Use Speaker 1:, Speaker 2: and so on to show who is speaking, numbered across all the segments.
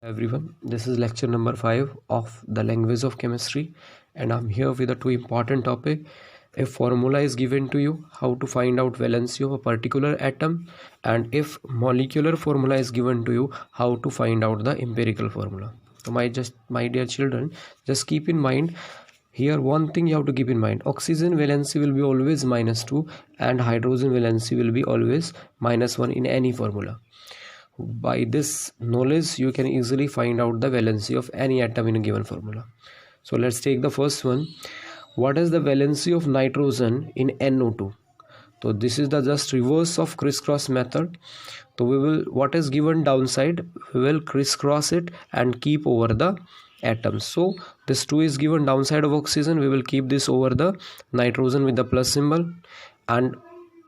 Speaker 1: Everyone, this is lecture number 5 of the language of chemistry, and I'm here with a two important topic. If formula is given to you, how to find out valency of a particular atom, and if molecular formula is given to you, how to find out the empirical formula. So my dear children, just keep in mind here one thing you have to keep in mind: oxygen valency will be always -2 and hydrogen valency will be always -1 in any formula. By this knowledge you can easily find out the valency of any atom in a given formula. So let's take the first one. What is the valency of nitrogen in NO2? So this is the just reverse of crisscross method. So we will, what is given downside, we will crisscross it and keep over the atoms. So this 2 is given downside of oxygen, we will keep this over the nitrogen with the plus symbol, and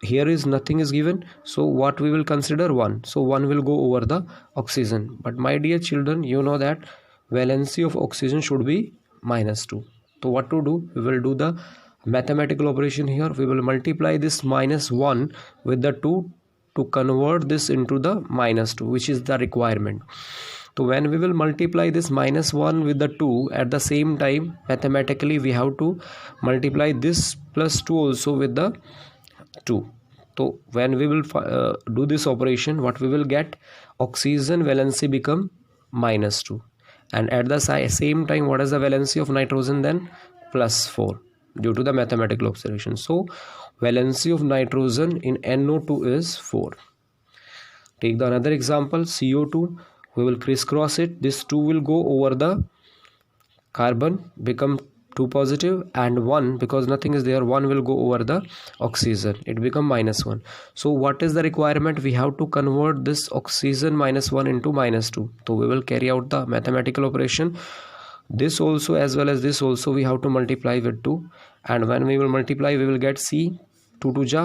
Speaker 1: here is nothing is given, so what we will consider 1, so 1 will go over the oxygen. But my dear children, you know that valency of oxygen should be -2. So what to do, we will do the mathematical operation here. We will multiply this -1 with the 2 to convert this into the -2, which is the requirement. So when we will multiply this -1 with the 2, at the same time mathematically we have to multiply this plus 2 also with the 2. So when we will do this operation, what we will get, oxygen valency become -2, and at the same time what is the valency of nitrogen then, +4, due to the mathematical observation. So valency of nitrogen in NO2 is 4. Take the another example, CO2. We will crisscross it. This 2 will go over the carbon, become 2 positive, and 1, because nothing is there, 1 will go over the oxygen, it become -1. So what is the requirement, we have to convert this oxygen -1 into -2. So we will carry out the mathematical operation. This also as well as this also we have to multiply with 2, and when we will multiply we will get C, 2 to ja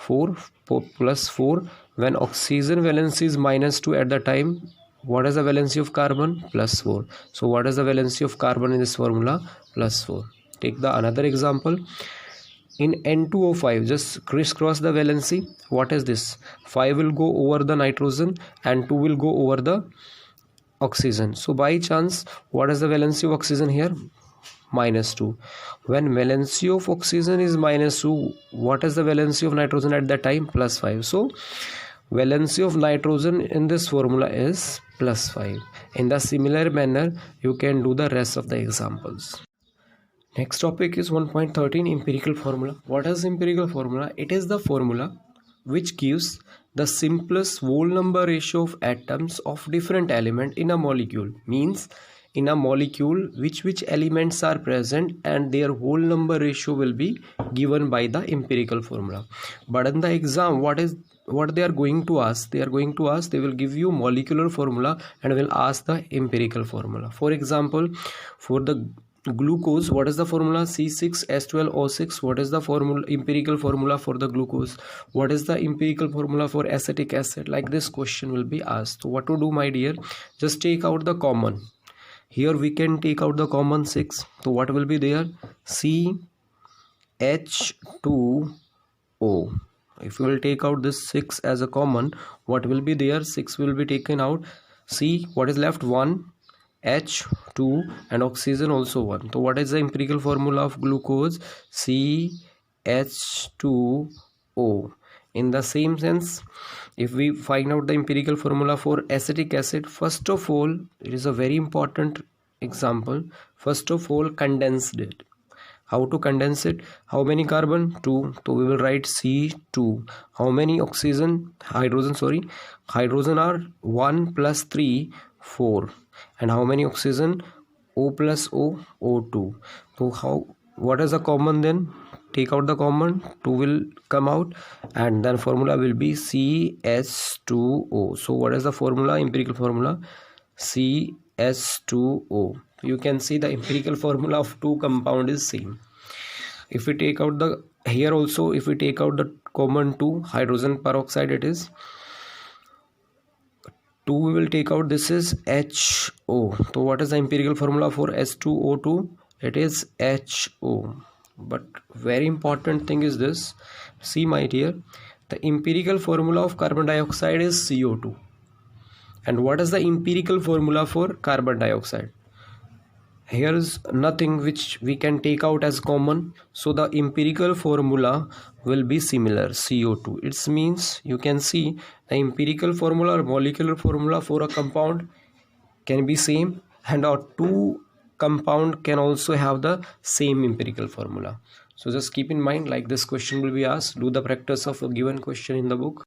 Speaker 1: 4, 4 plus 4. When oxygen valency is -2 at the time, what is the valency of carbon, +4. So what is the valency of carbon in this formula, +4. Take the another example. In N2O5, just crisscross the valency. What is this, 5 will go over the nitrogen and 2 will go over the oxygen. So by chance, what is the valency of oxygen here, -2. When valency of oxygen is -2, what is the valency of nitrogen at that time, +5. So valency of nitrogen in this formula is +5. In the similar manner you can do the rest of the examples. Next topic is 1.13, empirical formula. What is empirical formula? It is the formula which gives the simplest whole number ratio of atoms of different element in a molecule. Means in a molecule which elements are present and their whole number ratio will be given by the empirical formula. But in the exam, what they are going to ask, they will give you molecular formula and will ask the empirical formula. For example, for the glucose, what is the formula, C6H12O6. What is the formula, empirical formula for the glucose? What is the empirical formula for acetic acid? Like this question will be asked. So what to do, my dear, just take out the common. Here we can take out the common 6. So what will be there, CH2O. If you will take out this 6 as a common, what will be there, 6 will be taken out. See what is left, 1, H2, and oxygen also 1. So what is the empirical formula of glucose, CH2O. In the same sense, if we find out the empirical formula for acetic acid, first of all, it is a very important example. First of all, condensed it. How to condense it? How many carbon? 2. So we will write C2. How many hydrogen are 1 plus 3, 4. And how many oxygen? O plus O, O2. So what is the common then? Take out the common, 2 will come out, and then formula will be CH2O. So what is the formula, empirical formula, CH2O. You can see the empirical formula of two compound is same. If we take out the, here also if we take out the common 2, hydrogen peroxide, it is 2 we will take out, this is HO. So what is the empirical formula for H2O2? It is HO. But very important thing is this, see my dear, the empirical formula of carbon dioxide is CO2, And what is the empirical formula for carbon dioxide? Here is nothing which we can take out as common, so the empirical formula will be similar, CO2. It means you can see the empirical formula or molecular formula for a compound can be same, and our two compound can also have the same empirical formula. So just keep in mind, like this question will be asked, do the practice of a given question in the book.